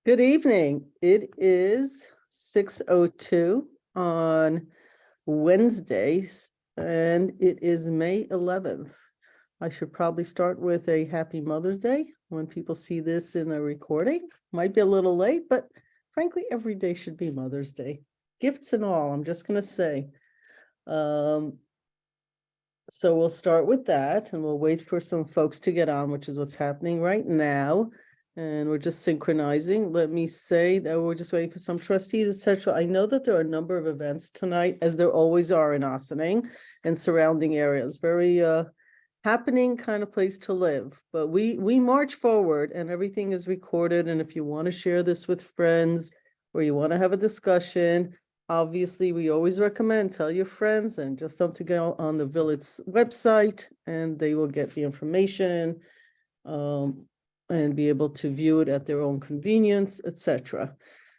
Good evening. It is 6:02 on Wednesdays, and it is May 11th. I should probably start with a happy Mother's Day when people see this in a recording. Might be a little late, but frankly, every day should be Mother's Day. Gifts and all, I'm just going to say. So we'll start with that, and we'll wait for some folks to get on, which is what's happening right now. And we're just synchronizing. Let me say that we're just waiting for some trustees, etc. I know that there are a number of events tonight, as there always are in Ossining and surrounding areas. Very happening kind of place to live. But we march forward, and everything is recorded. And if you want to share this with friends, or you want to have a discussion, obviously, we always recommend tell your friends and just have to go on the village website, and they will get the information and be able to view it at their own convenience, etc.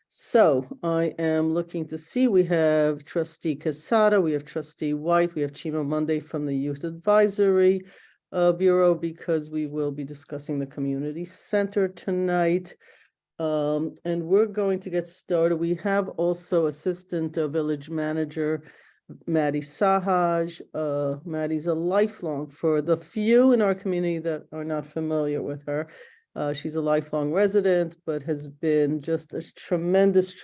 So I am looking to see, we have Trustee Quesada, we have Trustee White, we have Chima Monday from the Youth Advisory Bureau, because we will be discussing the community center tonight. And we're going to get started. We have also Assistant Village Manager Maddie Sahaj. Maddie's a lifelong, for the few in our community that are not familiar with her, she's a lifelong resident, but has been just a tremendous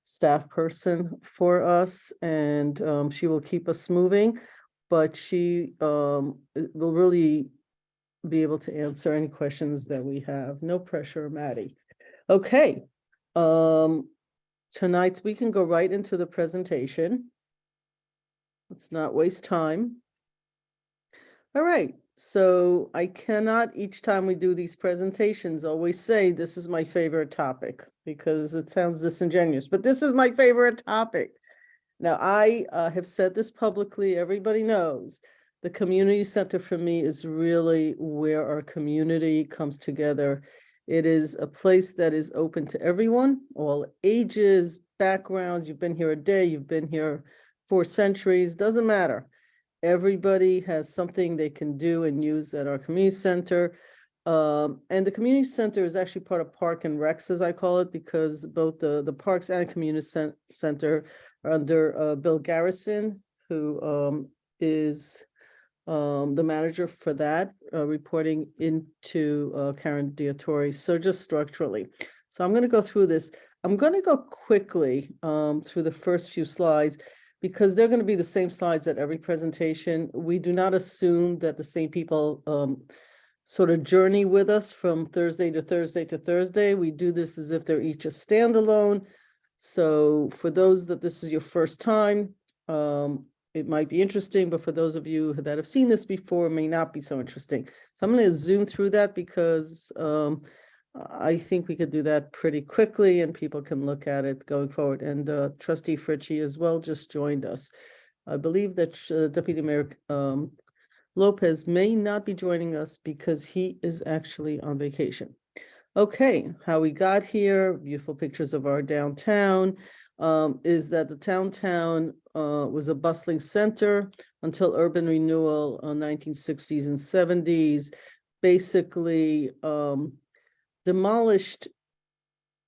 staff person for us, and she will keep us moving, but she will really be able to answer any questions that we have. No pressure, Maddie. Okay. Tonight we can go right into the presentation. Let's not waste time. All right. So I cannot, each time we do these presentations, always say this is my favorite topic, because it sounds disingenuous, but this is my favorite topic. Now, I have said this publicly, everybody knows. The community center for me is really where our community comes together. It is a place that is open to everyone, all ages, backgrounds. You've been here a day, you've been here 4 centuries, doesn't matter. Everybody has something they can do and use at our community center. And the community center is actually part of Park and Recs, as I call it, because both the parks and community center are under Bill Garrison, who is the manager for that, reporting into Karen Diatori. So just structurally. So I'm going to go through this. I'm going to go quickly through the first few slides, because they're going to be the same slides at every presentation. We do not assume that the same people sort of journey with us from Thursday to Thursday to Thursday. We do this as if they're each a standalone. So for those that this is your first time, it might be interesting, but for those of you that have seen this before, it may not be so interesting. So I'm going to zoom through that, because I think we could do that pretty quickly and people can look at it going forward. And Trustee Fritchie as well just joined us. I believe that Deputy Mayor Lopez may not be joining us because he is actually on vacation. Okay, how we got here, beautiful pictures of our downtown, is that the downtown was a bustling center until urban renewal in 1960s and 70s, basically demolished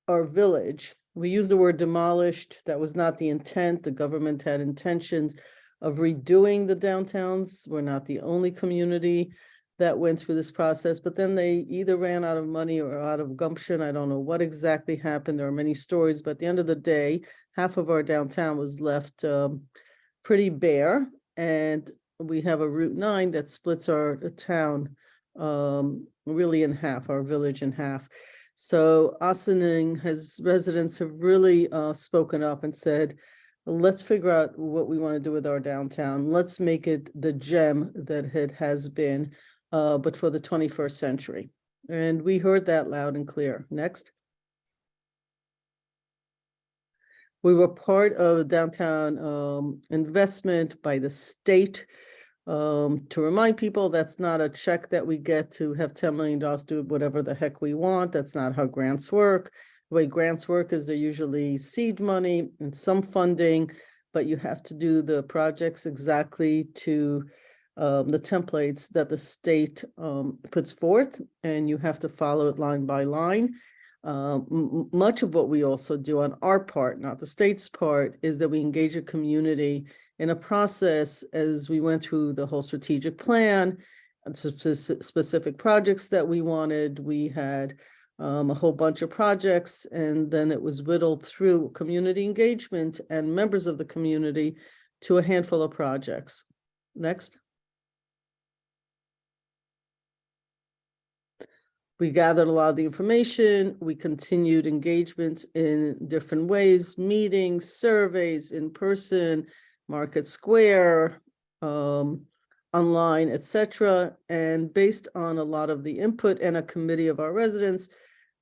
our village. We use the word demolished. That was not the intent. The government had intentions of redoing the downtowns. We're not the only community that went through this process, but then they either ran out of money or out of gumption. I don't know what exactly happened. There are many stories, but at the end of the day, half of our downtown was left pretty bare. And we have a Route 9 that splits our town really in half, our village in half. So Ossining residents have really spoken up and said, let's figure out what we want to do with our downtown. Let's make it the gem that it has been, but for the 21st century. And we heard that loud and clear. Next. We were part of downtown investment by the state. To remind people, that's not a check that we get to have $10 million do whatever the heck we want. That's not how grants work. The way grants work is they're usually seed money and some funding, but you have to do the projects exactly to the templates that the state puts forth, and you have to follow it line by line. Much of what we also do on our part, not the state's part, is that we engage a community in a process as we went through the whole strategic plan, and specific projects that we wanted. We had a whole bunch of projects, and then it was whittled through community engagement and members of the community to a handful of projects. Next. We gathered a lot of the information. We continued engagement in different ways, meetings, surveys, in person, Market Square, online, etc. And based on a lot of the input and a committee of our residents,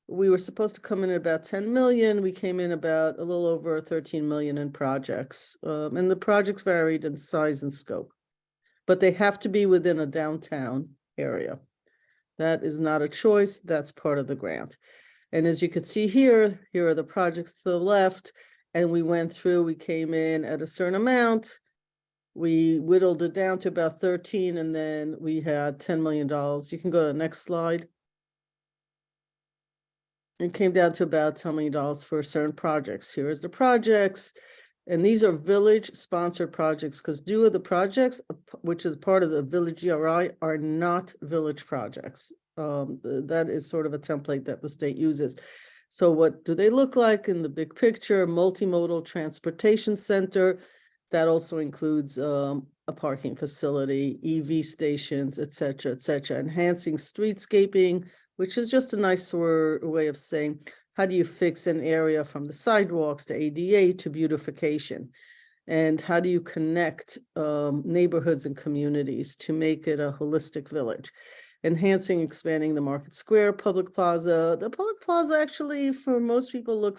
we were supposed to come in at about 10 million. We came in about a little over 13 million in projects. And the projects varied in size and scope, but they have to be within a downtown area. That is not a choice. That's part of the grant. And as you can see here, here are the projects to the left. And we went through, we came in at a certain amount. We whittled it down to about 13, and then we had $10 million. You can go to the next slide. It came down to about $10 million for certain projects. Here's the projects. And these are village-sponsored projects, because two of the projects, which is part of the Village GRI, are not village projects. That is sort of a template that the state uses. So what do they look like in the big picture? Multimodal transportation center. That also includes a parking facility, EV stations, et cetera, enhancing streetscaping, which is just a nice way of saying, how do you fix an area from the sidewalks to ADA to beautification? And how do you connect neighborhoods and communities to make it a holistic village? Enhancing, expanding the Market Square public plaza. The public plaza actually, for most people,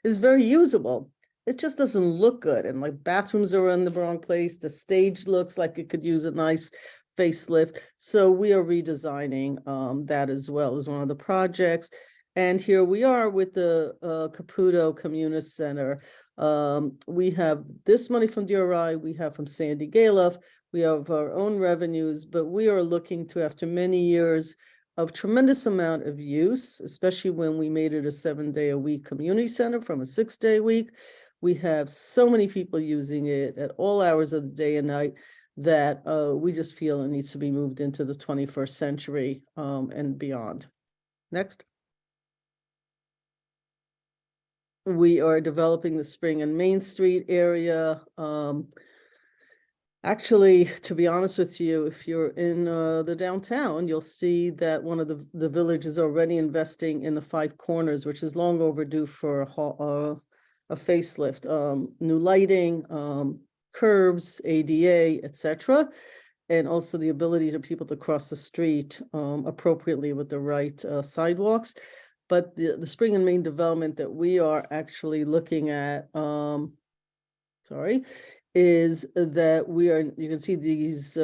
is very usable. It just doesn't look good. And like bathrooms are in the wrong place. The stage looks like it could use a nice facelift. So we are redesigning that as well as one of the projects. And here we are with the Caputo Community Center. We have this money from DRI, we have from Sandy Galoff, we have our own revenues, but we are looking to, after many years of tremendous amount of use, especially when we made it a 7-day-a-week community center from a 6-day-a-week. We have so many people using it at all hours of the day and night that we just feel it needs to be moved into the 21st century and beyond. Next. We are developing the Spring and Main Street area. Actually, to be honest with you, if you're in the downtown, you'll see that one of the village is already investing in the Five Corners, which is long overdue for a facelift, new lighting, curbs, ADA, etc. And also the ability for people to cross the street appropriately with the right sidewalks. But the Spring and Main development that we are actually looking at, is that you can see these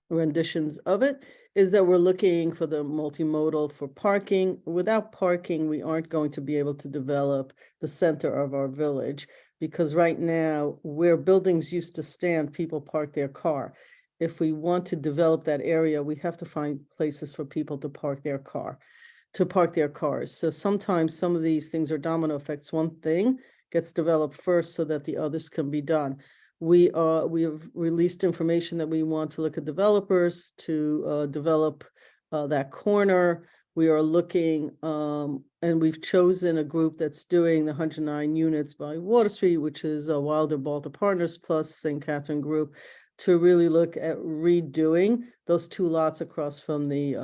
renditions of it, is that we're looking for the multimodal for parking. Without parking, we aren't going to be able to develop the center of our village, because right now, where buildings used to stand, people park their car. If we want to develop that area, we have to find places for people to park their cars. So sometimes some of these things are domino effects. One thing gets developed first so that the others can be done. We have released information that we want to look at developers to develop that corner. We are looking, and we've chosen a group that's doing the 109 units by Water Street, which is Wilder Balter Partners plus St. Catherine Group, to really look at redoing those two lots across from the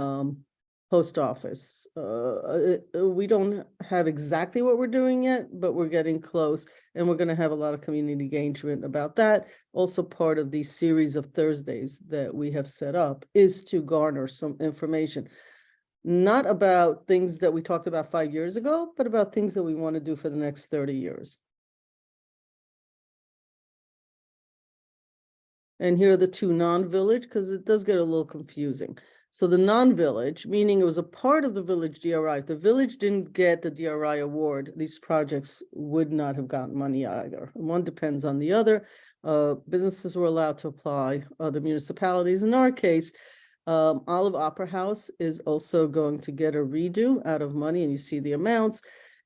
post office. We don't have exactly what we're doing yet, but we're getting close, and we're going to have a lot of community engagement about that. Also, part of the series of Thursdays that we have set up is to garner some information, not about things that we talked about 5 years ago, but about things that we want to do for the next 30 years. And here are the two non-village, because it does get a little confusing. So the non-village, meaning it was a part of the village DRI. If the village didn't get the DRI award, these projects would not have gotten money either. One depends on the other. Businesses were allowed to apply, the municipalities. In our case, Olive Opera House is also going to get a redo out of money, and you see the amounts.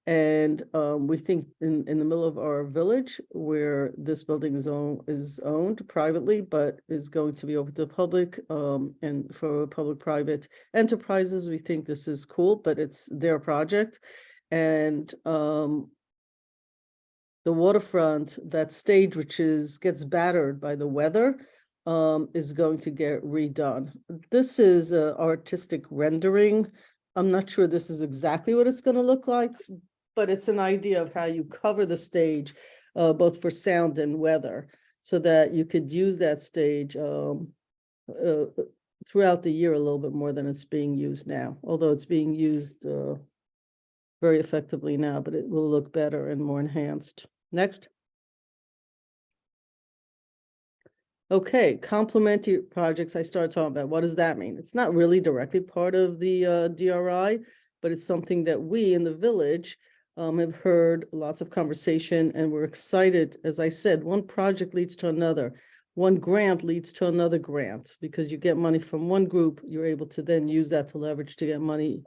And we think in the middle of our village, where this building is owned privately, but is going to be open to the public, and for public-private enterprises, we think this is cool, but it's their project. And the waterfront, that stage, which gets battered by the weather, is going to get redone. This is an artistic rendering. I'm not sure this is exactly what it's going to look like, but it's an idea of how you cover the stage, both for sound and weather, so that you could use that stage throughout the year a little bit more than it's being used now, although it's being used very effectively now, but it will look better and more enhanced. Next. Okay, complementary projects I started talking about. What does that mean? It's not really directly part of the DRI, but it's something that we in the village have heard lots of conversation, and we're excited. As I said, one project leads to another. One grant leads to another grant, because you get money from one group, you're able to then use that to leverage to get money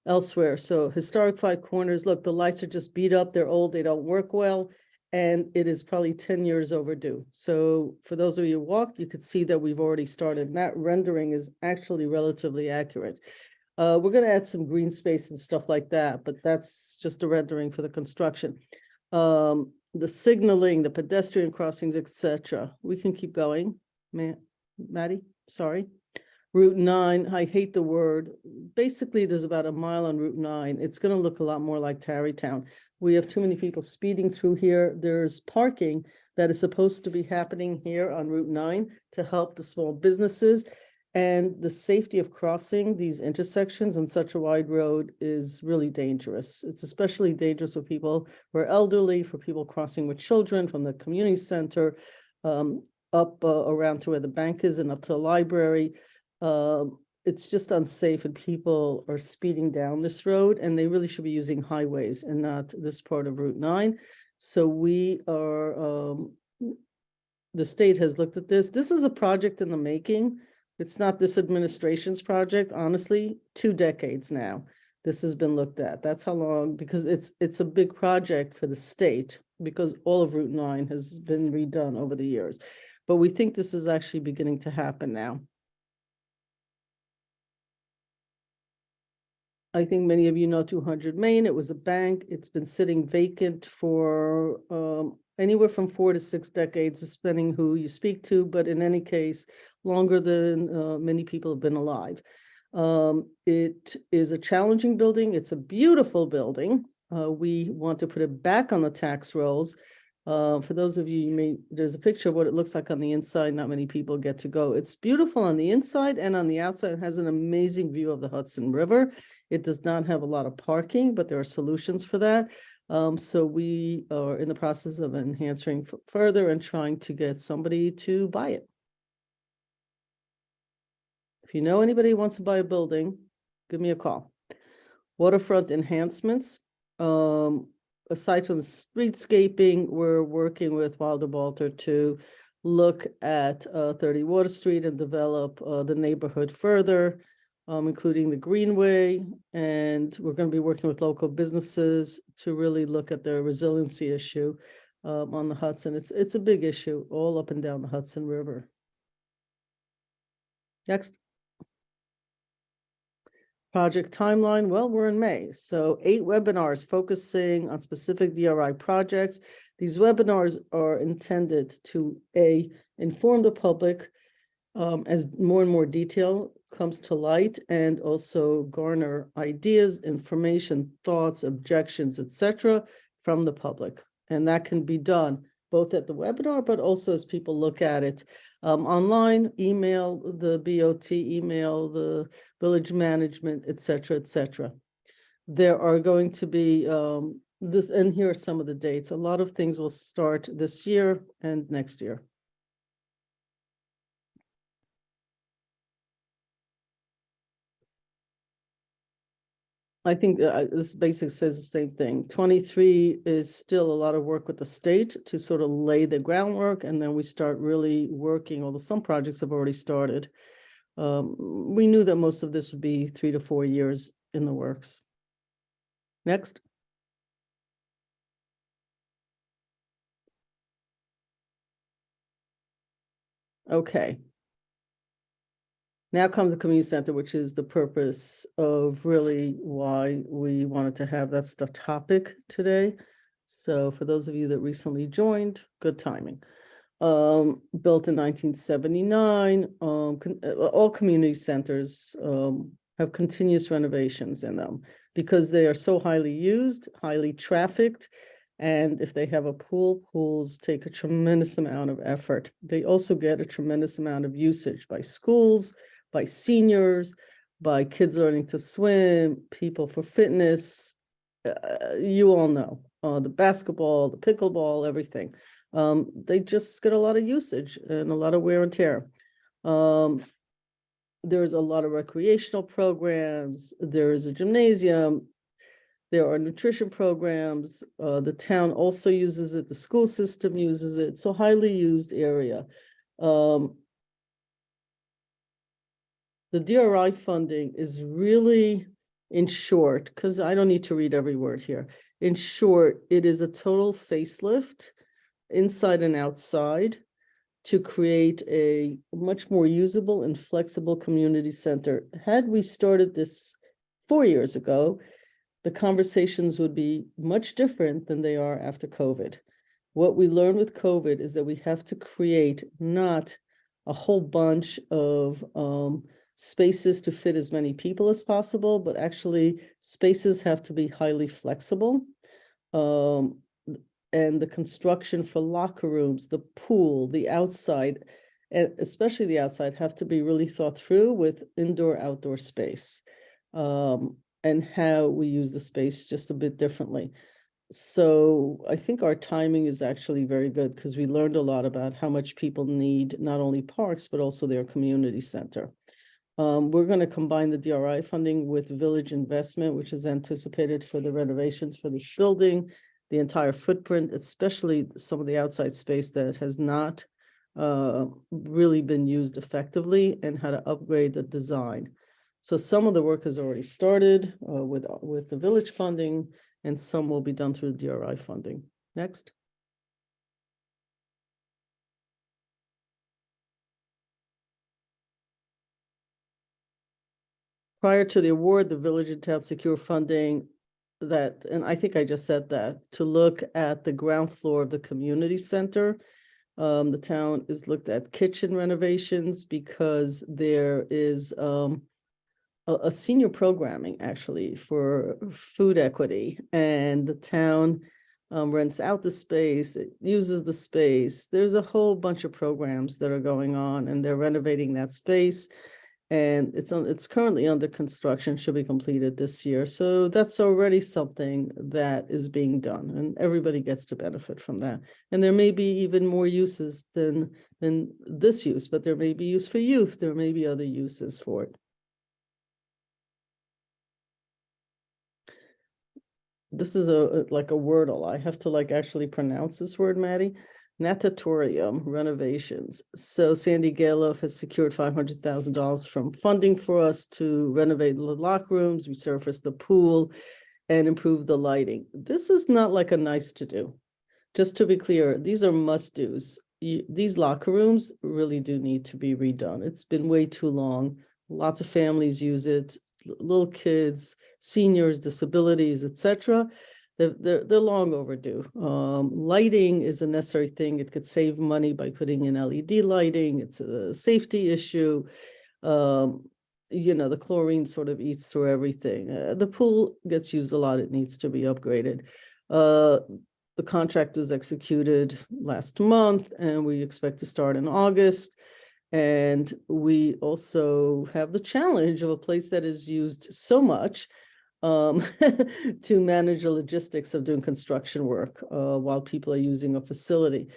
elsewhere. So Historic Five Corners, look, the lights are just beat up, they're old, they don't work well, and it is probably 10 years overdue. So for those of you who walked, you could see that we've already started. And that rendering is actually relatively accurate. We're going to add some green space and stuff like that, but that's just a rendering for the construction. The signaling, the pedestrian crossings, etc. We can keep going. Maddie, sorry. Route 9, I hate the word. Basically, there's about a mile on Route 9. It's going to look a lot more like Tarrytown. We have too many people speeding through here. There's parking that is supposed to be happening here on Route 9 to help the small businesses. And the safety of crossing these intersections on such a wide road is really dangerous. It's especially dangerous for people who are elderly, for people crossing with children from the community center, up around to where the bank is and up to the library. It's just unsafe, and people are speeding down this road, and they really should be using highways and not this part of Route 9. So we are, the state has looked at this. This is a project in the making. It's not this administration's project, honestly, 2 decades now. This has been looked at. That's how long, because it's a big project for the state, because all of Route 9 has been redone over the years. But we think this is actually beginning to happen now. I think many of you know 200 Main. It was a bank. It's been sitting vacant for anywhere from 4 to 6 decades, depending who you speak to, but in any case, longer than many people have been alive. It is a challenging building. It's a beautiful building. We want to put it back on the tax rolls. For those of you, there's a picture of what it looks like on the inside. Not many people get to go. It's beautiful on the inside, and on the outside, it has an amazing view of the Hudson River. It does not have a lot of parking, but there are solutions for that. So we are in the process of enhancing further and trying to get somebody to buy it. If you know anybody who wants to buy a building, give me a call. Waterfront enhancements. Aside from streetscaping, we're working with Wilder Balter to look at 30 Water Street and develop the neighborhood further, including the Greenway. And we're going to be working with local businesses to really look at their resiliency issue on the Hudson. It's a big issue all up and down the Hudson River. Next. Project timeline, well, we're in May. So 8 webinars focusing on specific DRI projects. These webinars are intended to inform the public as more and more detail comes to light, and also garner ideas, information, thoughts, objections, etc., from the public. And that can be done both at the webinar, but also as people look at it online, email the BOT, email the village management, etc., etc. There are going to be this, and here are some of the dates. A lot of things will start this year and next year. I think this basically says the same thing. 23 is still a lot of work with the state to sort of lay the groundwork, and then we start really working, although some projects have already started. We knew that most of this would be 3 to 4 years in the works. Next. Okay. Now comes the community center, which is the purpose of really why we wanted to have that's the topic today. So for those of you that recently joined, good timing. Built in 1979, all community centers have continuous renovations in them because they are so highly used, highly trafficked. And if they have a pool, pools take a tremendous amount of effort. They also get a tremendous amount of usage by schools, by seniors, by kids learning to swim, people for fitness. You all know the basketball, the pickleball, everything. They just get a lot of usage and a lot of wear and tear. There's a lot of recreational programs. There is a gymnasium. There are nutrition programs. The town also uses it. The school system uses it. It's a highly used area. The DRI funding is really, in short, because I don't need to read every word here. In short, it is a total facelift inside and outside to create a much more usable and flexible community center. Had we started this 4 years ago, the conversations would be much different than they are after COVID. What we learned with COVID is that we have to create not a whole bunch of spaces to fit as many people as possible, but actually spaces have to be highly flexible. And the construction for locker rooms, the pool, the outside, and especially the outside, have to be really thought through with indoor-outdoor space, and how we use the space just a bit differently. So I think our timing is actually very good because we learned a lot about how much people need not only parks, but also their community center. We're going to combine the DRI funding with village investment, which is anticipated for the renovations for this building, the entire footprint, especially some of the outside space that has not really been used effectively, and how to upgrade the design. So some of the work has already started with the village funding, and some will be done through the DRI funding. Next. Prior to the award, the village and town secure funding that, and I think I just said that, to look at the ground floor of the community center. The town is looked at kitchen renovations because there is a senior programming actually for food equity, and the town rents out the space, it uses the space. There's a whole bunch of programs that are going on, and they're renovating that space. And it's currently under construction, should be completed this year. So that's already something that is being done, and everybody gets to benefit from that. And there may be even more uses than this use, but there may be use for youth. There may be other uses for it. This is like a wordle. I have to like actually pronounce this word, Maddie. Natatorium renovations. So Sandy Galoff has secured $500,000 from funding for us to renovate the locker rooms, resurface the pool, and improve the lighting. This is not like a nice to do. Just to be clear, these are must-dos. These locker rooms really do need to be redone. It's been way too long. Lots of families use it, little kids, seniors, disabilities, etc. They're long overdue. Lighting is a necessary thing. It could save money by putting in LED lighting. It's a safety issue. The chlorine sort of eats through everything. The pool gets used a lot. It needs to be upgraded. The contract was executed last month, and we expect to start in August. And we also have the challenge of a place that is used so much to manage the logistics of doing construction work while people are using a facility.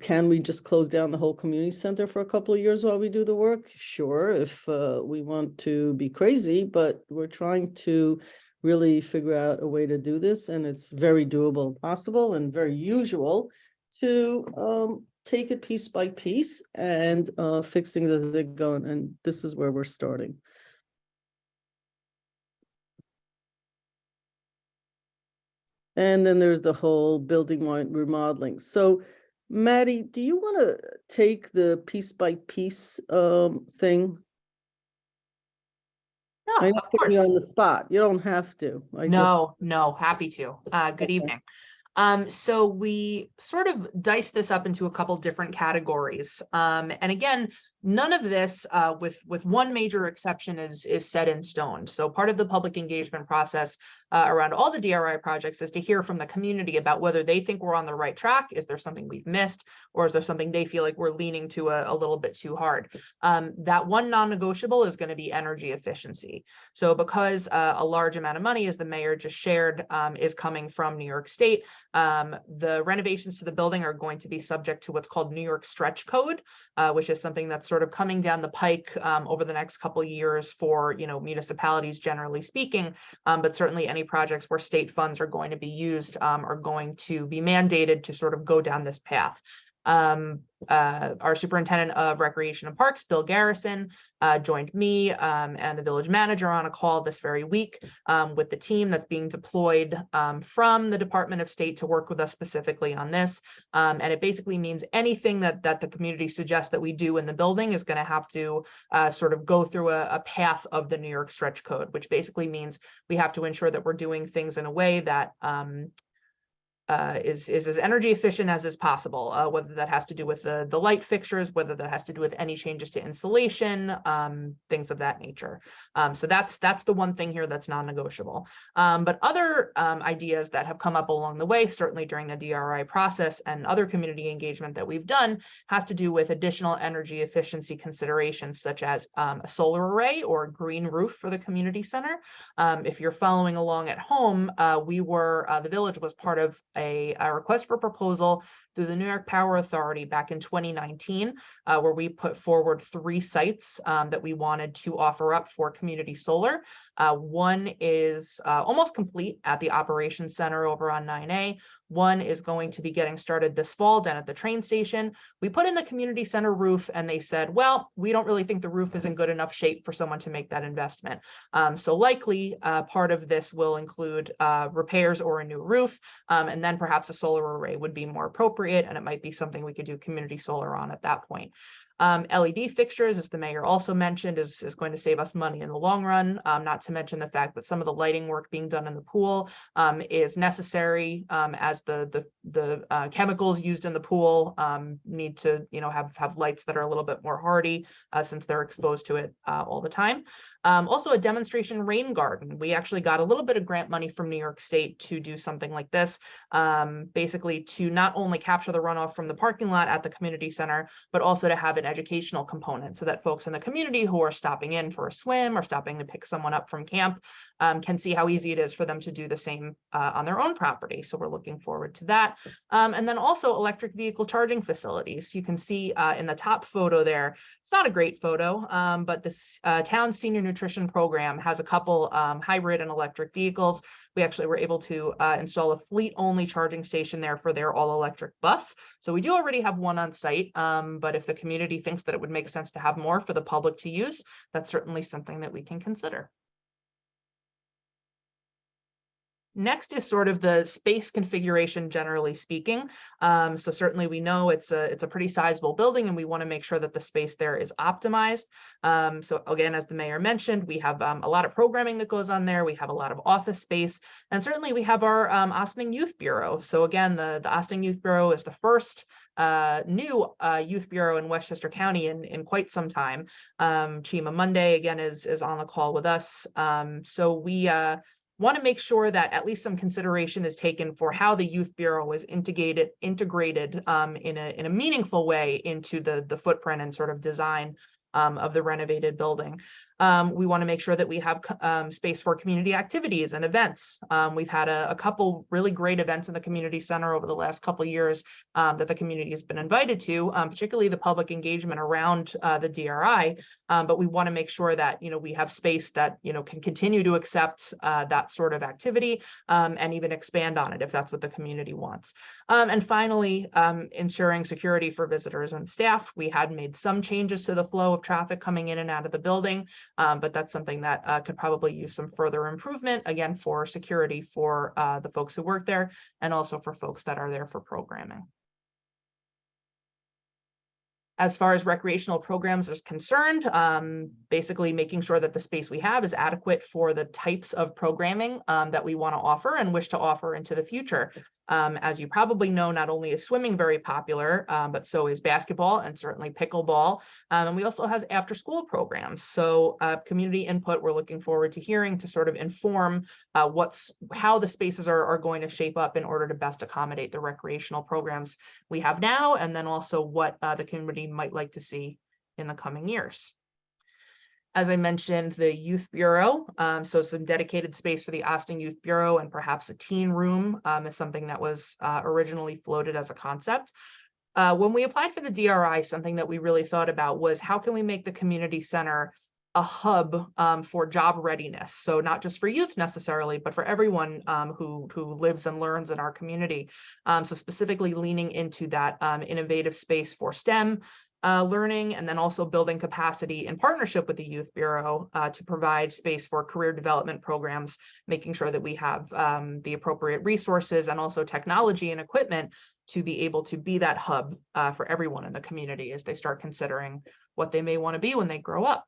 Can we just close down the whole community center for a couple of years while we do the work? Sure, if we want to be crazy, but we're trying to really figure out a way to do this, and it's very doable and possible and very usual to take it piece by piece and fix things as they go, and this is where we're starting. And then there's the whole building remodeling. So Maddie, do you want to take the piece by piece thing? Yeah, I'm not of putting you course. on the spot. You don't have to. No, happy to. Good Okay. evening. So we sort of dice this up into a couple different categories. And again, none of this, with one major exception, is set in stone. So part of the public engagement process around all the DRI projects is to hear from the community about whether they think we're on the right track. Is there something we've missed, or is there something they feel like we're leaning to a little bit too hard? That one non-negotiable is going to be energy efficiency. So because a large amount of money, as the mayor just shared, is coming from New York State, the renovations to the building are going to be subject to what's called New York Stretch Code, which is something that's sort of coming down the pike over the next couple of years for, municipalities generally speaking, but certainly any projects where state funds are going to be used are going to be mandated to sort of go down this path. Our superintendent of recreation and parks, Bill Garrison, joined me and the village manager on a call this very week with the team that's being deployed from the Department of State to work with us specifically on this. And it basically means anything that the community suggests that we do in the building is going to have to sort of go through a path of the New York Stretch Code, which basically means we have to ensure that we're doing things in a way that is as energy efficient as is possible, whether that has to do with the light fixtures, whether that has to do with any changes to insulation, things of that nature. So that's the one thing here that's non-negotiable. But other ideas that have come up along the way, certainly during the DRI process and other community engagement that we've done, has to do with additional energy efficiency considerations, such as a solar array or a green roof for the community center. If you're following along at home, the village was part of a request for proposal through the New York Power Authority back in 2019, where we put forward 3 sites that we wanted to offer up for community solar. One is almost complete at the Operations Center over on 9A. One is going to be getting started this fall down at the train station. We put in the community center roof and they said, well, we don't really think the roof is in good enough shape for someone to make that investment. So likely part of this will include repairs or a new roof, and then perhaps a solar array would be more appropriate, and it might be something we could do community solar on at that point. LED fixtures, as the mayor also mentioned, is going to save us money in the long run, not to mention the fact that some of the lighting work being done in the pool is necessary, as the chemicals used in the pool need to have lights that are a little bit more hardy since they're exposed to it all the time. Also a demonstration rain garden. We actually got a little bit of grant money from New York State to do something like this, basically to not only capture the runoff from the parking lot at the community center, but also to have an educational component so that folks in the community who are stopping in for a swim or stopping to pick someone up from camp can see how easy it is for them to do the same on their own property. So we're looking forward to that. And then also electric vehicle charging facilities. You can see in the top photo there, it's not a great photo, but this town senior nutrition program has a couple hybrid and electric vehicles. We actually were able to install a fleet-only charging station there for their all-electric bus. So we do already have one on site, but if the community thinks that it would make sense to have more for the public to use, that's certainly something that we can consider. Next is sort of the space configuration, generally speaking. So certainly we know it's a pretty sizable building and we want to make sure that the space there is optimized. So again, as the mayor mentioned, we have a lot of programming that goes on there. We have a lot of office space, and certainly we have our Ossining Youth Bureau. So again, the Ossining Youth Bureau is the first new youth bureau in Westchester County in quite some time. Chima Monday again is on the call with us. So we want to make sure that at least some consideration is taken for how the Youth Bureau is integrated in a meaningful way into the footprint and sort of design of the renovated building. We want to make sure that we have space for community activities and events. We've had a couple really great events in the community center over the last couple of years that the community has been invited to, particularly the public engagement around the DRI. But we want to make sure that, we have space that, can continue to accept that sort of activity and even expand on it if that's what the community wants. And finally, ensuring security for visitors and staff. We had made some changes to the flow of traffic coming in and out of the building, but that's something that could probably use some further improvement, again, for security for the folks who work there and also for folks that are there for programming. As far as recreational programs is concerned, basically making sure that the space we have is adequate for the types of programming that we want to offer and wish to offer into the future. As you probably know, not only is swimming very popular, but so is basketball and certainly pickleball. And we also have after school programs. So community input, we're looking forward to hearing to sort of inform how the spaces are going to shape up in order to best accommodate the recreational programs we have now, and then also what the community might like to see in the coming years. As I mentioned, the Youth Bureau, so some dedicated space for the Austin Youth Bureau and perhaps a teen room is something that was originally floated as a concept. When we applied for the DRI, something that we really thought about was how can we make the community center a hub for job readiness. So not just for youth necessarily, but for everyone who lives and learns in our community. So specifically leaning into that innovative space for STEM, learning, and then also building capacity in partnership with the Youth Bureau to provide space for career development programs, making sure that we have the appropriate resources and also technology and equipment to be able to be that hub for everyone in the community as they start considering what they may want to be when they grow up.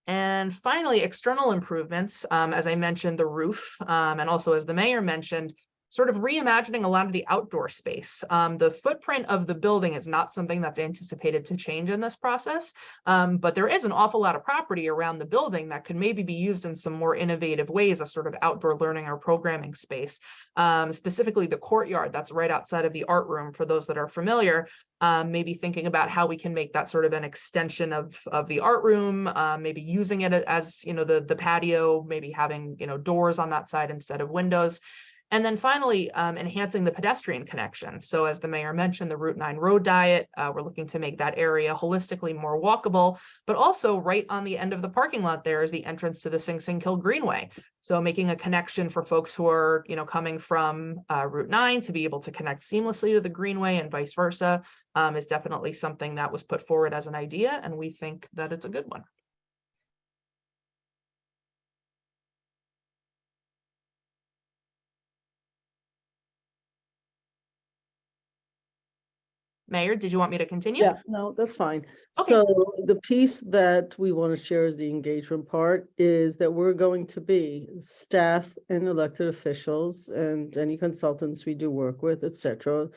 And finally, external improvements, as I mentioned, the roof, and also as the mayor mentioned, sort of reimagining a lot of the outdoor space. The footprint of the building is not something that's anticipated to change in this process, but there is an awful lot of property around the building that could maybe be used in some more innovative ways as sort of outdoor learning or programming space. Specifically the courtyard that's right outside of the art room, for those that are familiar, maybe thinking about how we can make that sort of an extension of the art room, maybe using it as, the patio, maybe having, doors on that side instead of windows. And then finally, enhancing the pedestrian connection. So as the mayor mentioned, the Route 9 road diet, we're looking to make that area holistically more walkable, but also right on the end of the parking lot there is the entrance to the Sing Sing Hill Greenway. So making a connection for folks who are, coming from Route 9 to be able to connect seamlessly to the Greenway and vice versa is definitely something that was put forward as an idea, and we think that it's a good one. Mayor, did you want me to continue? Yeah, no, that's fine. Okay. So the piece that we want to share as the engagement part is that we're going to be staff and elected officials and any consultants we do work with, etc.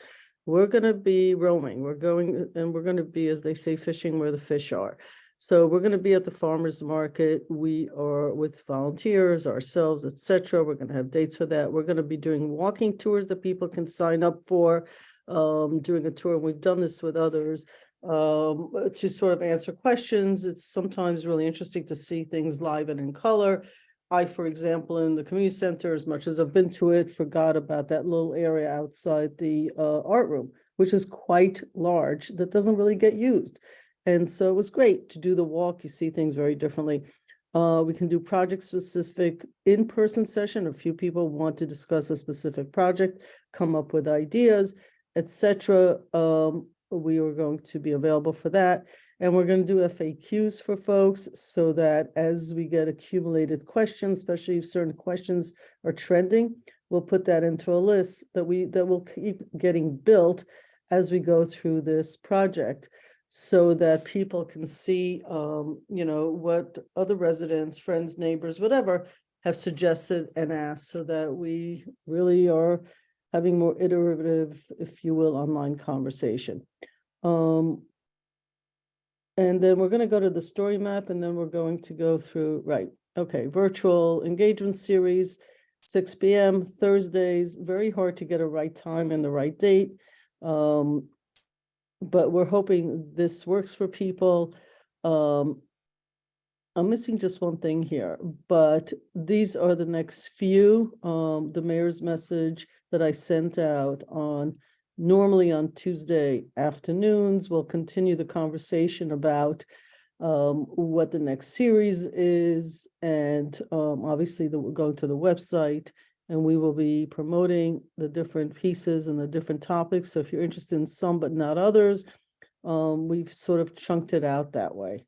We're going to be roaming. We're going to be, as they say, fishing where the fish are. So we're going to be at the farmers market. We are with volunteers, ourselves, etc. We're going to have dates for that. We're going to be doing walking tours that people can sign up for. Doing a tour. We've done this with others to sort of answer questions. It's sometimes really interesting to see things live and in color. I, for example, in the community center, as much as I've been to it, forgot about that little area outside the art room, which is quite large, that doesn't really get used. And so it was great to do the walk. You see things very differently. We can do project-specific in-person session. A few people want to discuss a specific project, come up with ideas, etc. We are going to be available for that. And we're going to do FAQs for folks so that as we get accumulated questions, especially if certain questions are trending, we'll put that into a list that will keep getting built as we go through this project so that people can see, what other residents, friends, neighbors, whatever, have suggested and asked so that we really are having more iterative, if you will, online conversation. And then we're going to go to the story map, and then we're going to go through, virtual engagement series, 6 p.m. Thursdays, very hard to get a right time and the right date. but we're hoping this works for people. I'm missing just one thing here, but these are the next few. The mayor's message that I sent out normally on Tuesday afternoons. We'll continue the conversation about what the next series is, and obviously we're going to the website, and we will be promoting the different pieces and the different topics. So if you're interested in some but not others, we've sort of chunked it out that way.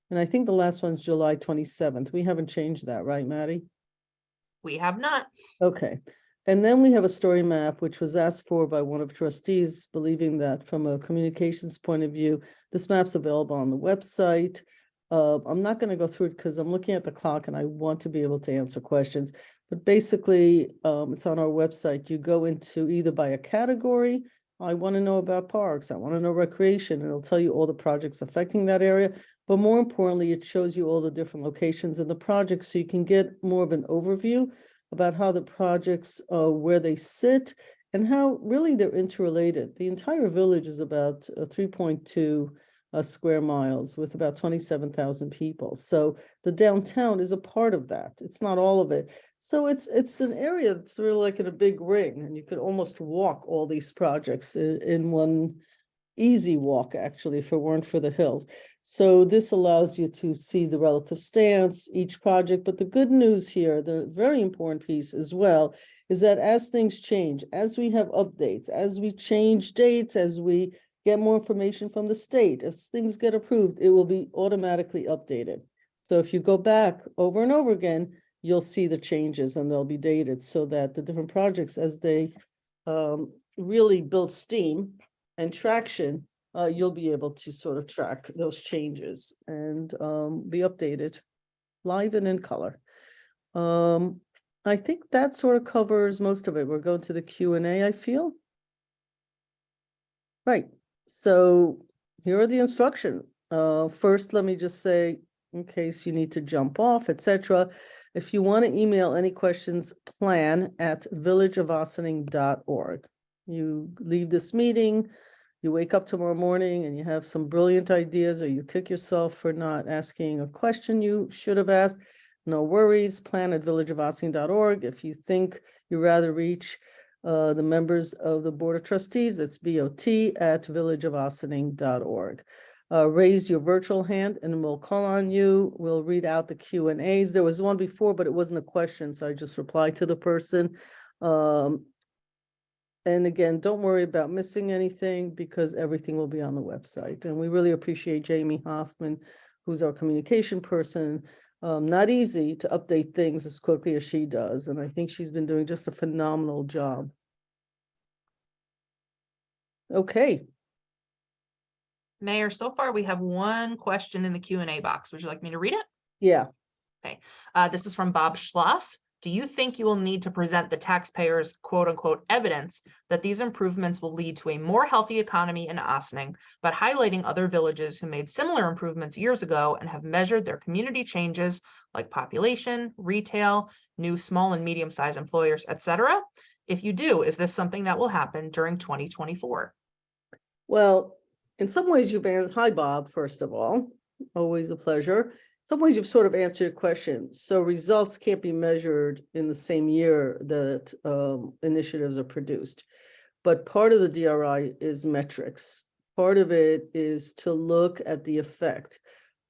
And I think the last one's July 27th. We haven't changed that, right, Maddie? We have not. Okay. And then we have a story map, which was asked for by one of trustees, believing that from a communications point of view, this map's available on the website. I'm not going to go through it because I'm looking at the clock and I want to be able to answer questions. But basically, it's on our website. You go into either by a category. I want to know about parks. I want to know recreation, and it'll tell you all the projects affecting that area. But more importantly, it shows you all the different locations in the project, so you can get more of an overview about how the projects, where they sit, and how really they're interrelated. The entire village is about 3.2 square miles with about 27,000 people. So the downtown is a part of that. It's not all of it. So it's an area that's really like in a big ring, and you could almost walk all these projects in one easy walk, actually, if it weren't for the hills. So this allows you to see the relative stance, each project. But the good news here, the very important piece as well, is that as things change, as we have updates, as we change dates, as we get more information from the state, as things get approved, it will be automatically updated. So if you go back over and over again, you'll see the changes and they'll be dated so that the different projects, as they really build steam and traction, you'll be able to sort of track those changes and be updated live and in color. I think that sort of covers most of it. We're going to the Q&A, I feel. Right. So here are the instructions. First, let me just say, in case you need to jump off, etc., if you want to email any questions, plan@villageofossining.org. You leave this meeting, you wake up tomorrow morning and you have some brilliant ideas, or you kick yourself for not asking a question you should have asked, no worries, plan@villageofossining.org. If you think you'd rather reach the members of the Board of Trustees, it's bot@villageofossining.org. Raise your virtual hand and we'll call on you. We'll read out the Q&As. There was one before, but it wasn't a question, so I just replied to the person. And again, don't worry about missing anything because everything will be on the website. And we really appreciate Jamie Hoffman, who's our communication person. Not easy to update things as quickly as she does. And I think she's been doing just a phenomenal job. Okay. Mayor, so far we have one question in the Q&A box. Would you like me to read it? Yeah. Okay. This is from Bob Schloss. Do you think you will need to present the taxpayers, quote unquote, evidence that these improvements will lead to a more healthy economy in Ossining, but highlighting other villages who made similar improvements years ago and have measured their community changes like population, retail, new small and medium-sized employers, etc.? If you do, is this something that will happen during 2024? Well, in some ways you've answered. Hi, Bob, first of all. Always a pleasure. In some ways you've sort of answered your question. So results can't be measured in the same year that initiatives are produced. But part of the DRI is metrics. Part of it is to look at the effect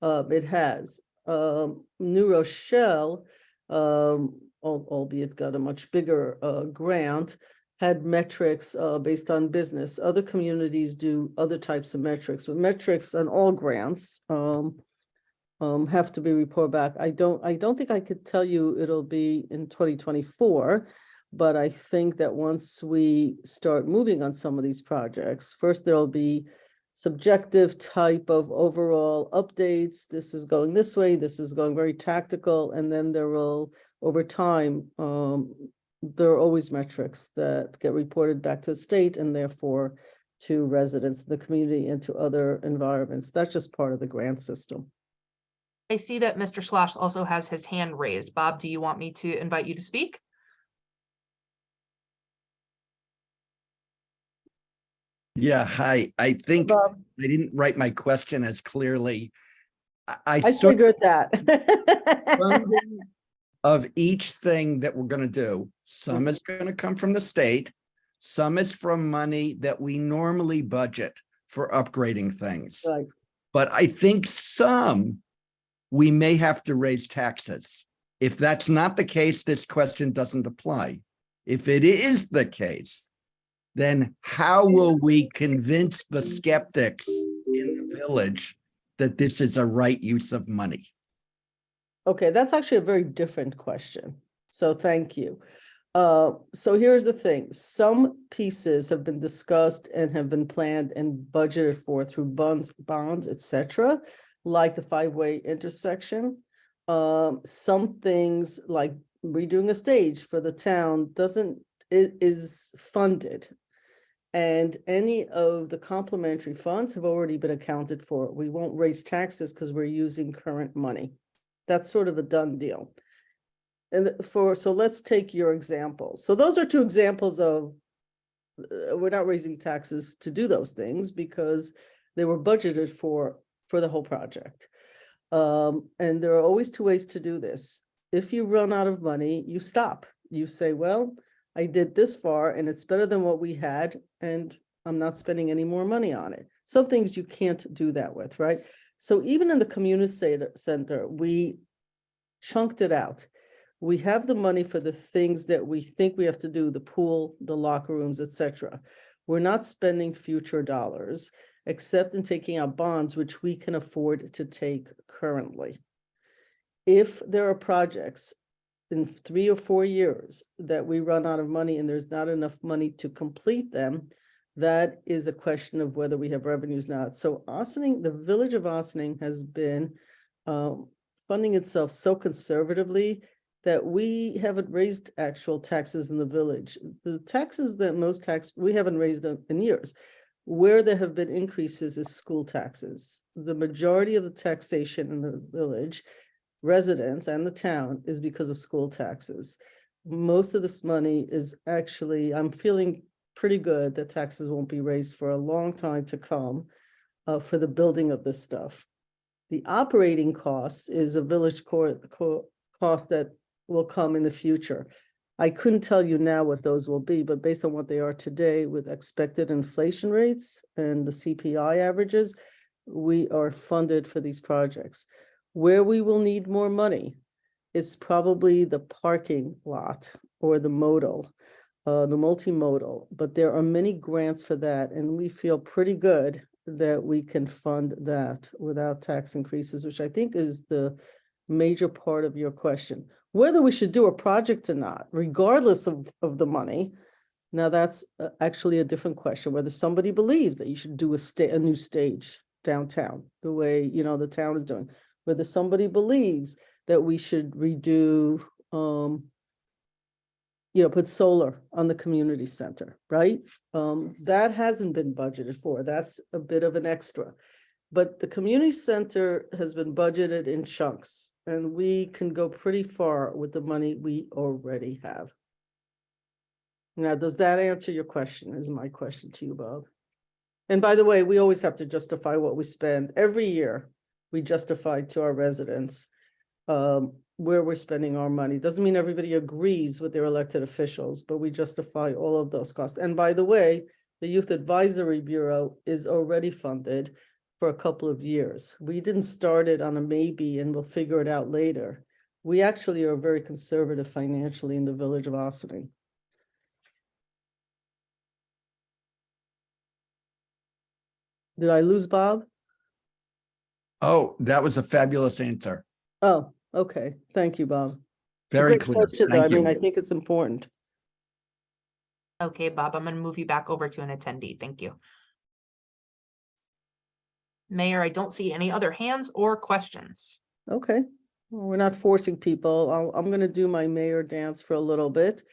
it has. New Rochelle, albeit got a much bigger grant, had metrics based on business. Other communities do other types of metrics, but metrics on all grants have to be reported back. I don't think I could tell you it'll be in 2024, but I think that once we start moving on some of these projects, first there'll be subjective type of overall updates. This is going this way, this is going very tactical, and then there will, over time, there are always metrics that get reported back to the state and therefore to residents, the community, and to other environments. That's just part of the grant system. I see that Mr. Schloss also has his hand raised. Bob, do you want me to invite you to speak? Yeah, hi. I think Bob, I didn't write my question as clearly. I I saw figured that. funding of each thing that we're gonna do. Some is gonna come from the state, some is from money that we normally budget for upgrading things. Right. But I think some we may have to raise taxes. If that's not the case, this question doesn't apply. If it is the case, then how will we convince the skeptics in the village that this is a right use of money? Okay, that's actually a very different question. So thank you. So here's the thing. Some pieces have been discussed and have been planned and budgeted for through bonds, etc., like the five-way intersection. Some things like redoing a stage for the town is funded. And any of the complementary funds have already been accounted for. We won't raise taxes because we're using current money. That's sort of a done deal. And so let's take your example. So those are two examples of we're not raising taxes to do those things because they were budgeted for the whole project. And there are always two ways to do this. If you run out of money, you stop. You say, well, I did this far and it's better than what we had, and I'm not spending any more money on it. Some things you can't do that with, right? So even in the community center, we chunked it out. We have the money for the things that we think we have to do, the pool, the locker rooms, etc. We're not spending future dollars, except in taking out bonds, which we can afford to take currently. If there are projects in 3 or 4 years that we run out of money and there's not enough money to complete them, that is a question of whether we have revenues now. So Ossining, the village of Ossining has been funding itself so conservatively that we haven't raised actual taxes in the village. The taxes that we haven't raised in years. Where there have been increases is school taxes. The majority of the taxation in the village, residents and the town, is because of school taxes. Most of this money is actually, I'm feeling pretty good that taxes won't be raised for a long time to come for the building of this stuff. The operating cost is a village cost that will come in the future. I couldn't tell you now what those will be, but based on what they are today with expected inflation rates and the CPI averages, we are funded for these projects. Where we will need more money is probably the parking lot or the modal, the multimodal, but there are many grants for that, and we feel pretty good that we can fund that without tax increases, which I think is the major part of your question. Whether we should do a project or not, regardless of the money, now that's actually a different question. Whether somebody believes that you should do a new stage downtown, the way the town is doing. Whether somebody believes that we should redo, put solar on the community center, right? That hasn't been budgeted for. That's a bit of an extra. But the community center has been budgeted in chunks, and we can go pretty far with the money we already have. Now, does that answer your question? Is my question to you, Bob. And by the way, we always have to justify what we spend. Every year, we justify to our residents where we're spending our money. Doesn't mean everybody agrees with their elected officials, but we justify all of those costs. And by the way, the Youth Advisory Bureau is already funded for a couple of years. We didn't start it on a maybe and we'll figure it out later. We actually are very conservative financially in the village of Ossining. Did I lose Bob? Oh, that was a fabulous answer. Oh, okay. Thank you, Bob. Very clear. Thank you. I think it's important. Okay, Bob, I'm going to move you back over to an attendee. Thank you. Mayor, I don't see any other hands or questions. Okay. Well, we're not forcing people. I'm going to do my mayor dance for a little bit.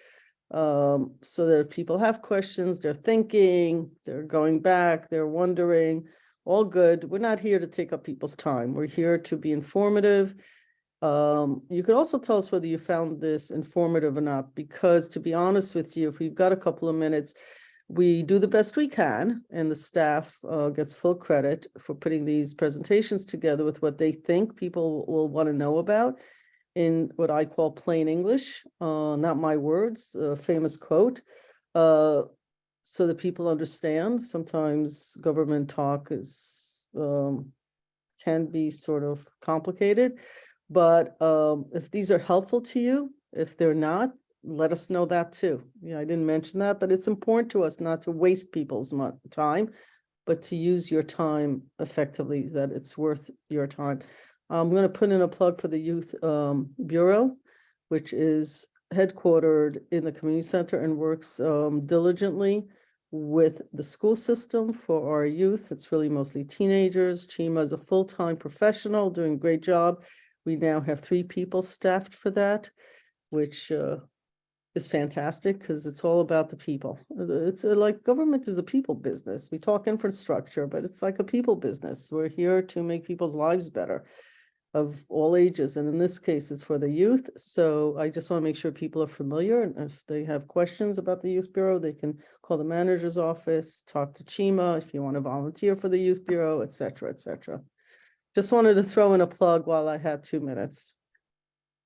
So that if people have questions, they're thinking, they're going back, they're wondering, all good. We're not here to take up people's time. We're here to be informative. You could also tell us whether you found this informative or not, because to be honest with you, if we've got a couple of minutes, we do the best we can, and the staff gets full credit for putting these presentations together with what they think people will want to know about in what I call plain English, not my words, a famous quote, so that people understand. Sometimes government talk is can be sort of complicated, but if these are helpful to you, if they're not, let us know that too. Yeah, I didn't mention that, but it's important to us not to waste people's time, but to use your time effectively, that it's worth your time. I'm going to put in a plug for the Youth Bureau, which is headquartered in the community center and works diligently with the school system for our youth. It's really mostly teenagers. Chima is a full-time professional doing a great job. We now have 3 people staffed for that, which is fantastic because it's all about the people. It's like government is a people business. We talk infrastructure, but it's like a people business. We're here to make people's lives better of all ages. And in this case, it's for the youth. So I just want to make sure people are familiar. And if they have questions about the Youth Bureau, they can call the manager's office, talk to Chima if you want to volunteer for the Youth Bureau, et cetera, et cetera. Just wanted to throw in a plug while I had 2 minutes.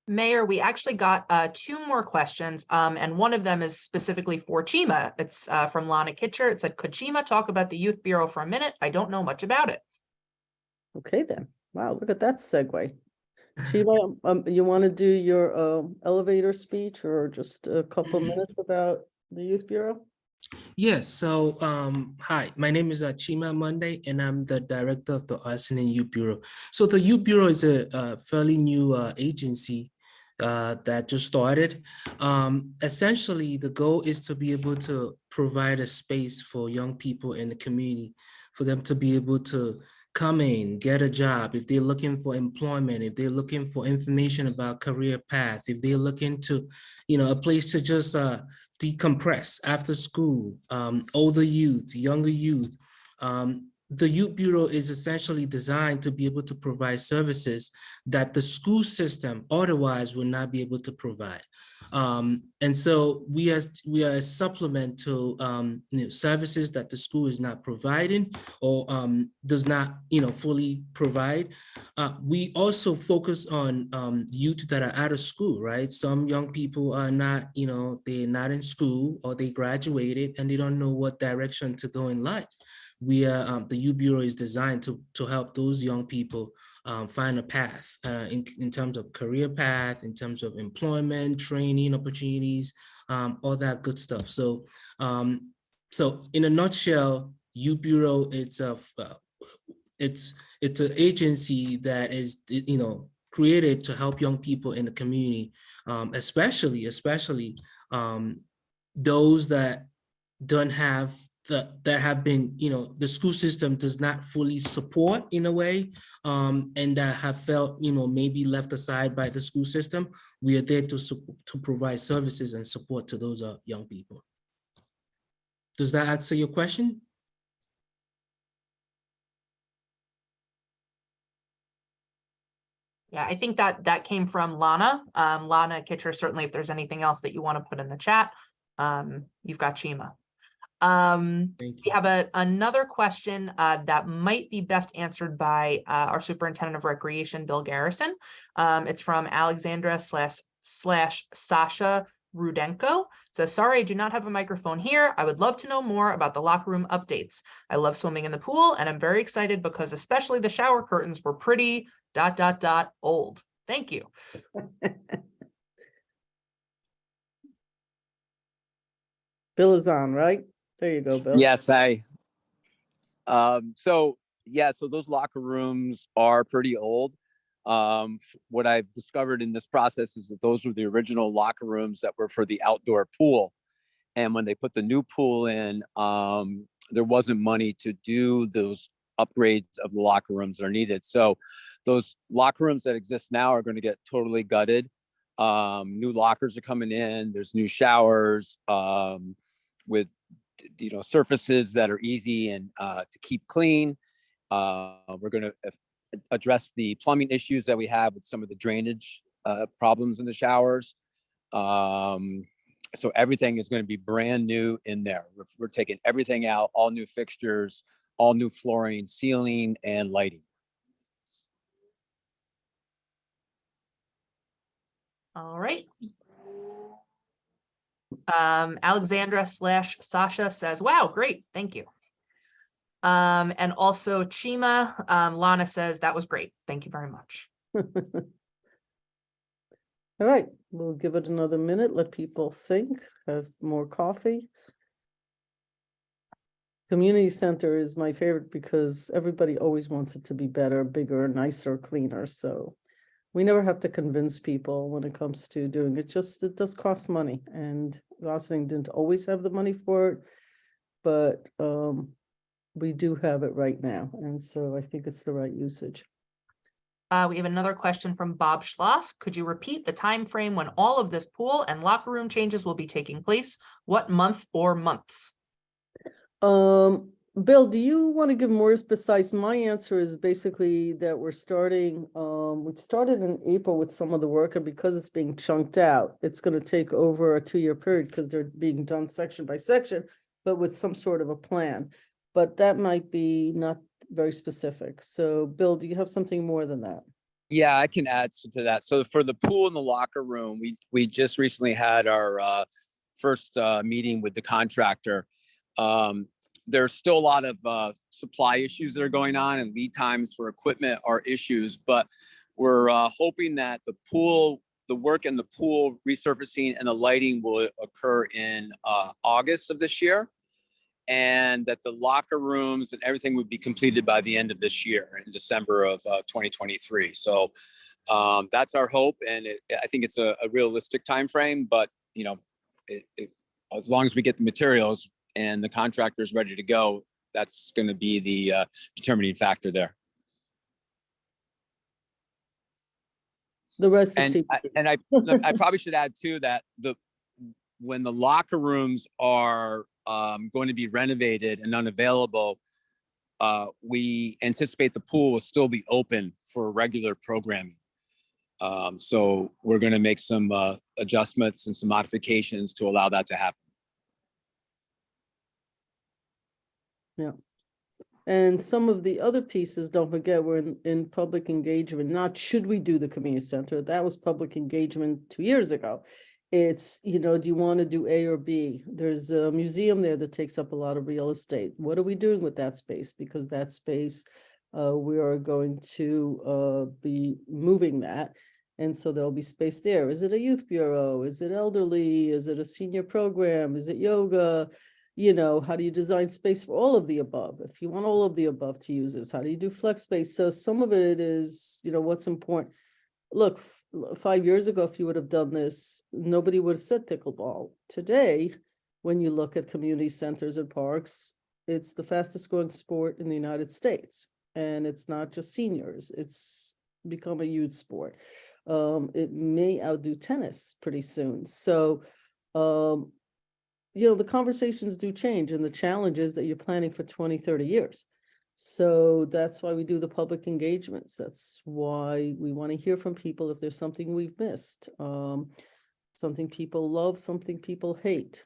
Mayor, we actually got 2 more questions, and one of them is specifically for Chima. It's from Lana Kitcher. It said, could Chima talk about the Youth Bureau for a minute? I don't know much about it. Okay, then. Wow, look at that segue. Chima, you want to do your elevator speech or just a couple minutes about the Youth Bureau? Yes, so hi, my name is Chima Monday, and I'm the director of the Arson and Youth Bureau. So the Youth Bureau is a fairly new agency that just started. Essentially, the goal is to be able to provide a space for young people in the community, for them to be able to come in, get a job, if they're looking for employment, if they're looking for information about career path, if they're looking to, a place to just decompress after school, older youth, younger youth. The Youth Bureau is essentially designed to be able to provide services that the school system otherwise will not be able to provide. And so we are a supplement to services that the school is not providing or does not fully provide. We also focus on youth that are out of school, right? Some young people are not, they're not in school or they graduated and they don't know what direction to go in life. We are the Youth Bureau is designed to help those young people find a path in terms of career path, in terms of employment, training opportunities, all that good stuff. So, so in a nutshell, Youth Bureau, it's an agency that is created to help young people in the community, especially those that don't have that have been, the school system does not fully support in a way, and that have felt, maybe left aside by the school system. We are there to provide services and support to those young people. Does that answer your question? Yeah, I think that came from Lana. Lana Kitcher, certainly if there's anything else that you want to put in the chat, you've got Chima. We have another question that might be best answered by our Superintendent of Recreation, Bill Garrison. It's from Alexandra / Sasha Rudenko. It says, sorry, I do not have a microphone here. I would love to know more about the locker room updates. I love swimming in the pool and I'm very excited because especially the shower curtains were pretty ... old. Thank you. Bill is on, right? There you go, Bill. Yes, so those locker rooms are pretty old. What I've discovered in this process is that those were the original locker rooms that were for the outdoor pool. And when they put the new pool in, there wasn't money to do those upgrades of the locker rooms that are needed. So those locker rooms that exist now are going to get totally gutted. New lockers are coming in. There's new showers with surfaces that are easy and to keep clean. We're going to address the plumbing issues that we have with some of the drainage problems in the showers. So everything is going to be brand new in there. We're taking everything out, all new fixtures, all new flooring, ceiling, and lighting. All right. Alexandra/Sasha says, wow, great, thank you. And also Chima, Lana says, that was great, thank you very much. All right, we'll give it another minute, let people think, have more coffee. Community center is my favorite because everybody always wants it to be better, bigger, nicer, cleaner, so we never have to convince people when it comes to doing it, just it does cost money, and Gosling didn't always have the money for it, but we do have it right now, and so I think it's the right usage. We have another question from Bob Schloss. Could you repeat the time frame when all of this pool and locker room changes will be taking place? What month or months? Bill, do you want to give more precise? My answer is basically that we're starting, we've started in April with some of the work, and because it's being chunked out, it's going to take over a 2-year period because they're being done section by section, but with some sort of a plan. But that might be not very specific. So Bill, do you have something more than that? Yeah, I can add to that. So for the pool and the locker room, we just recently had our first meeting with the contractor. There's still a lot of supply issues that are going on, and lead times for equipment are issues, but we're hoping that the work in the pool resurfacing and the lighting will occur in August of this year, and that the locker rooms and everything would be completed by the end of this year in December of 2023. So that's our hope, and I think it's a realistic time frame, but you know, as long as we get the materials and the contractor is ready to go, that's going to be the determining factor there. The rest is and I probably should add too that when the locker rooms are going to be renovated and unavailable, we anticipate the pool will still be open for regular programming. So we're going to make some adjustments and some modifications to allow that to happen. Yeah. And some of the other pieces, don't forget, we're in public engagement. Not should we do the community center? That was public engagement 2 years ago. It's, you know, do you want to do A or B? There's a museum there that takes up a lot of real estate. What are we doing with that space? Because that space, we are going to be moving that. And so there'll be space there. Is it a youth bureau? Is it elderly? Is it a senior program? Is it yoga? You know, how do you design space for all of the above? If you want all of the above to use this, how do you do flex space? So some of it is, you know, what's important. Look, 5 years ago, if you would have done this, nobody would have said pickleball. Today, when you look at community centers and parks, it's the fastest growing sport in the United States. And it's not just seniors, it's become a youth sport. It may outdo tennis pretty soon. So, you know, the conversations do change, and the challenge is that you're planning for 20, 30 years. So that's why we do the public engagements. That's why we want to hear from people if there's something we've missed, something people love, something people hate.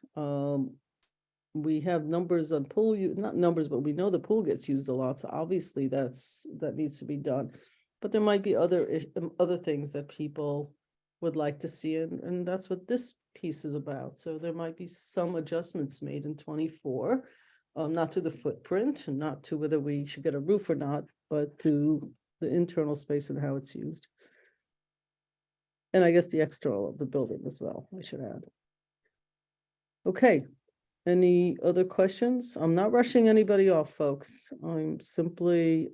We have numbers on pool, not numbers, but we know the pool gets used a lot. So obviously that needs to be done. But there might be other things that people would like to see, and that's what this piece is about. So there might be some adjustments made in 24, not to the footprint, and not to whether we should get a roof or not, but to the internal space and how it's used. And I guess the external of the building as well, I should add. Okay, any other questions? I'm not rushing anybody off, folks. I'm simply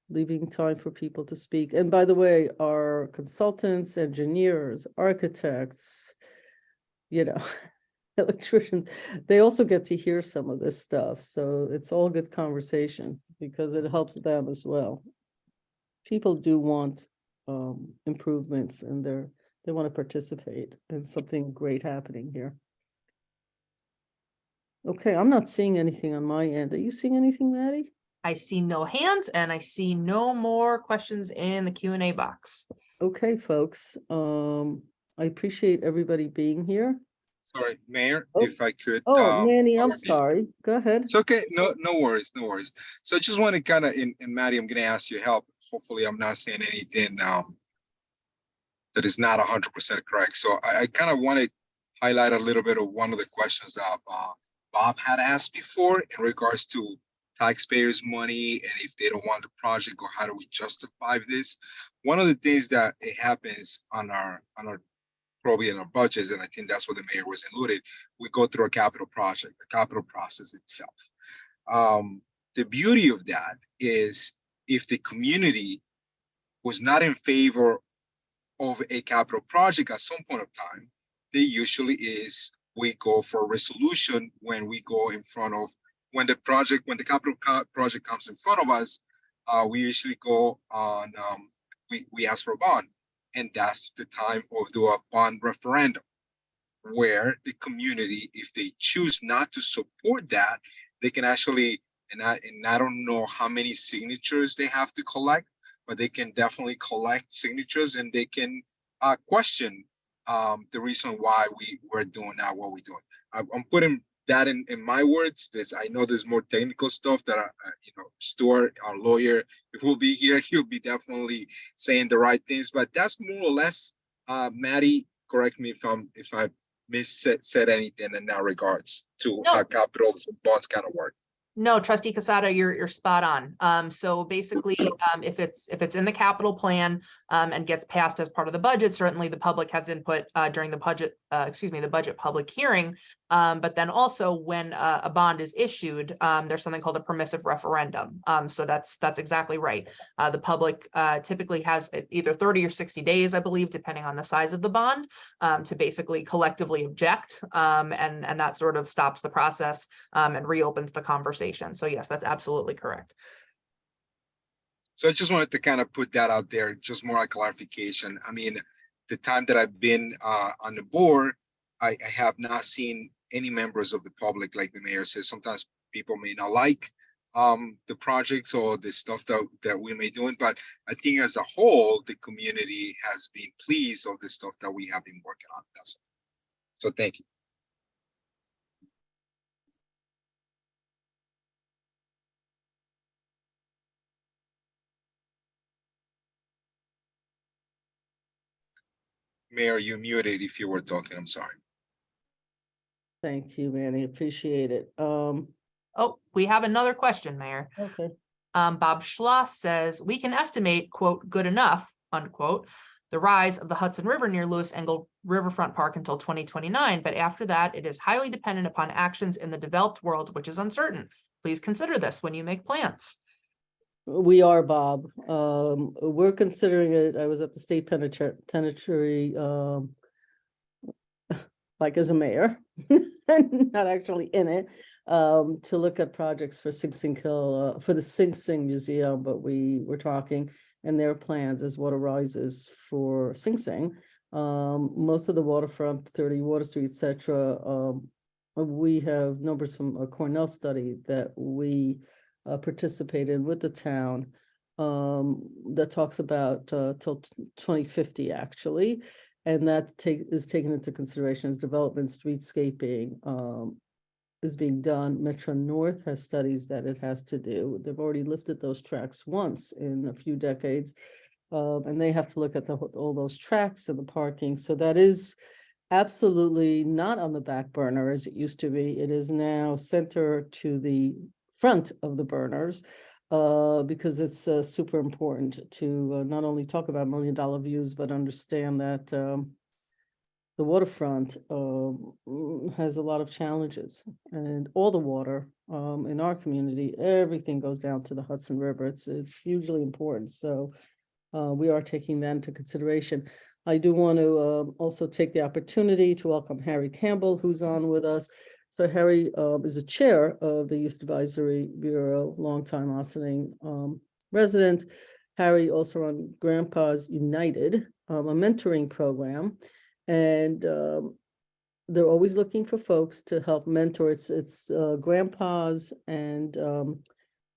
leaving time for people to speak. And by the way, our consultants, engineers, architects, you know, electricians, they also get to hear some of this stuff. So it's all good conversation because it helps them as well. People do want improvements, and they want to participate in something great happening here. Okay, I'm not seeing anything on my end. Are you seeing anything, Maddie? I see no hands and I see no more questions in the Q&A box. Okay, folks, I appreciate everybody being here. Sorry, Mayor, Oh, if I could. Oh, Manny, I'm follow the- sorry. Go ahead. It's okay. No worries, no worries. So I just want to kind of, and Maddie, I'm going to ask your help. Hopefully, I'm not saying anything that is not 100% correct. So I kind of want to highlight a little bit of one of the questions that Bob had asked before in regards to taxpayers' money and if they don't want the project or how do we justify this. One of the things that it happens on our probably in our budgets, and I think that's what the mayor was alluded, we go through a capital project, the capital process itself. The beauty of that is if the community was not in favor of a capital project at some point of time, they usually is we go for a resolution when we go in front of when the capital project comes in front of us, we usually go on we ask for a bond, and that's the time of do a bond referendum where the community, if they choose not to support that, they can actually, and I don't know how many signatures they have to collect, but they can definitely collect signatures and they can question the reason why we're doing that, what we're doing. I'm putting that in my words. I know there's more technical stuff that Stuart, our lawyer, if he'll be here, he'll be definitely saying the right things. But that's more or less. Maddie, correct me if I said anything in that regards to No. how capitals and bonds kind of work. No, Trustee Casada, you're spot on. So basically, if it's in the capital plan and gets passed as part of the budget, certainly the public has input during the budget, the budget public hearing. But then also when a bond is issued, there's something called a permissive referendum. So that's exactly right. The public typically has either 30 or 60 days, I believe, depending on the size of the bond, to basically collectively object, and that sort of stops the process and reopens the conversation. So yes, that's absolutely correct. So I just wanted to kind of put that out there, just more like clarification. I mean, the time that I've been on the board, I have not seen any members of the public, like the mayor says. Sometimes people may not like the projects or the stuff that we may do, but I think as a whole, the community has been pleased of the stuff that we have been working on. That's all. So thank you. Mayor, you're muted if you were talking. I'm sorry. Thank you, Manny. Appreciate it. Oh, we have another question, Mayor. Okay. Bob Schloss says, we can estimate, quote, good enough, unquote, the rise of the Hudson River near Lewis Engle Riverfront Park until 2029. But after that, it is highly dependent upon actions in the developed world, which is uncertain. Please consider this when you make plans. We are, Bob. We're considering it. I was at the state penitentiary, like as a mayor, not actually in it, to look at projects for Sing Sing Hill, for the Sing Sing Museum, but we were talking and their plans as what arises for Sing Sing. Most of the waterfront, 30 Water Street, etc. We have numbers from a Cornell study that we participated with the town that talks about till 2050 actually, and that is taken into consideration as development. Streetscaping is being done. Metro North has studies that it has to do. They've already lifted those tracks once in a few decades, and they have to look at all those tracks and the parking. So that is absolutely not on the back burner as it used to be. It is now center to the front of the burners, because it's super important to not only talk about $1 million views, but understand that the waterfront has a lot of challenges, and all the water in our community, everything goes down to the Hudson River. It's hugely important. So we are taking that into consideration. I do want to also take the opportunity to welcome Harry Campbell, who's on with us. So Harry is the chair of the Youth Advisory Bureau, longtime Ossining resident. Harry also run Grandpa's United, a mentoring program, and they're always looking for folks to help mentor. It's grandpas and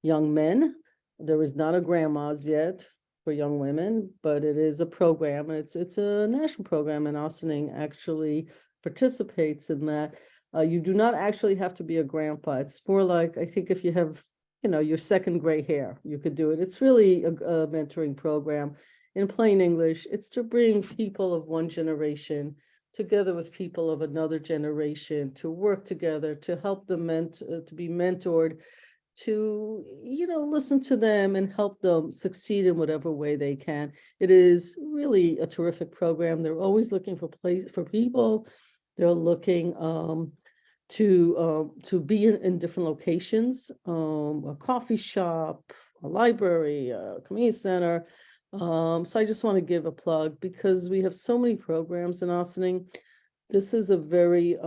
young men. There is not a grandma's yet for young women, but it is a program. It's a national program, and Ossining actually participates in that. You do not actually have to be a grandpa. It's more like, I think if you have, your second gray hair, you could do it. It's really a mentoring program. In plain English, it's to bring people of one generation together with people of another generation to work together, to help them to be mentored, to, listen to them and help them succeed in whatever way they can. It is really a terrific program. They're always looking for people. They're looking to be in different locations, a coffee shop, a library, a community center. So I just want to give a plug because we have so many programs in Ossining. This is a very,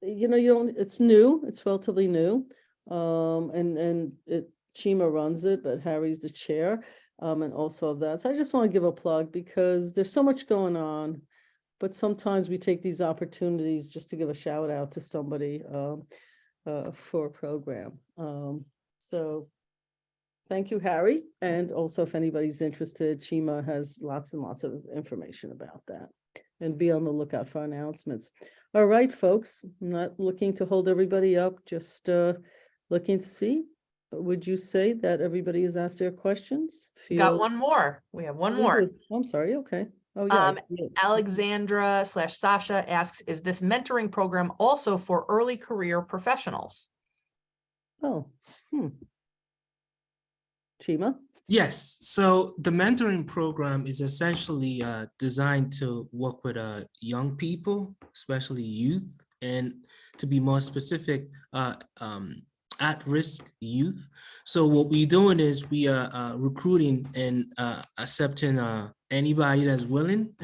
it's new, it's relatively new. And Chima runs it, but Harry's the chair, and also of that. So I just want to give a plug because there's so much going on, but sometimes we take these opportunities just to give a shout out to somebody for a program. So thank you, Harry. And also if anybody's interested, Chima has lots and lots of information about that. And be on the lookout for announcements. All right, folks, I'm not looking to hold everybody up, just looking to see. Would you say that everybody has asked their questions? We got one more. We have one more. I'm sorry, okay. Oh, yeah. Alexandra/Sasha asks, is this mentoring program also for early career professionals? Oh, Chima? Yes, so the mentoring program is essentially designed to work with young people, especially youth, and to be more specific, at-risk youth. So what we're doing is we are recruiting and accepting anybody that's willing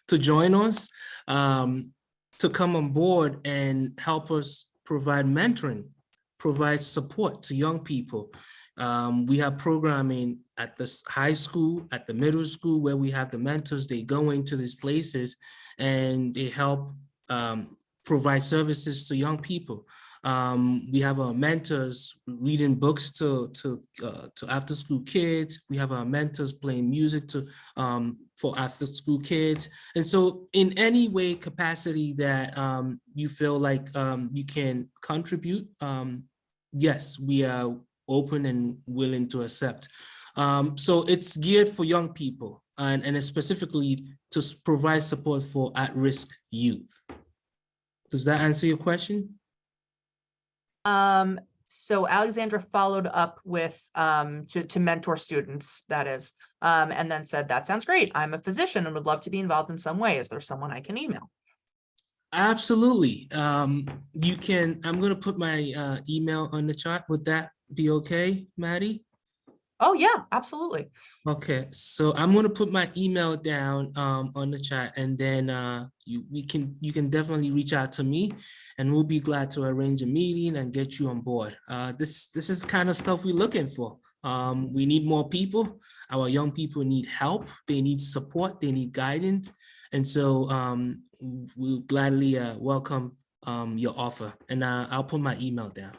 to join us, to come on board and help us provide mentoring, provide support to young people. We have programming at the high school, at the middle school, where we have the mentors. They go into these places and they help provide services to young people. We have our mentors reading books to after school kids. We have our mentors playing music for after school kids. And so in any way capacity that you feel like you can contribute, yes, we are open and willing to accept. So it's geared for young people and specifically to provide support for at-risk youth. Does that answer your question? So Alexandra followed up with to mentor students, that is, and then said, that sounds great. I'm a physician and would love to be involved in some way. Is there someone I can email? Absolutely. You can, I'm going to put my email on the chart. Would that be okay, Maddie? Oh yeah, absolutely. Okay, so I'm going to put my email down on the chat, and then you can definitely reach out to me, and we'll be glad to arrange a meeting and get you on board. This is kind of stuff we're looking for. We need more people. Our young people need help. They need support. They need guidance, and so we'll gladly welcome your offer. And I'll put my email down.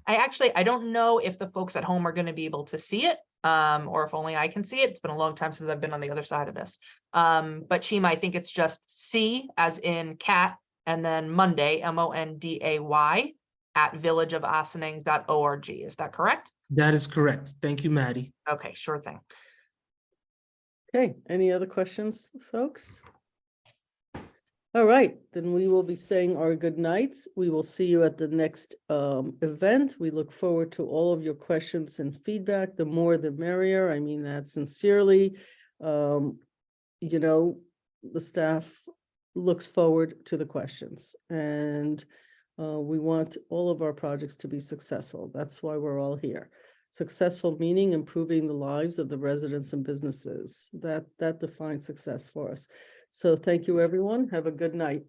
I don't know if the folks at home are going to be able to see it, or if only I can see it. It's been a long time since I've been on the other side of this. But Chima, I think it's just C as in cat, and then Monday, MONDAY, at villageofossining.org. Is that correct? That is correct. Thank you, Maddie. Okay, sure thing. Okay, any other questions, folks? All right, then we will be saying our good nights. We will see you at the next event. We look forward to all of your questions and feedback. The more, the merrier. I mean that sincerely. The staff looks forward to the questions, and we want all of our projects to be successful. That's why we're all here. Successful meaning improving the lives of the residents and businesses. That defines success for us. So thank you, everyone. Have a good night.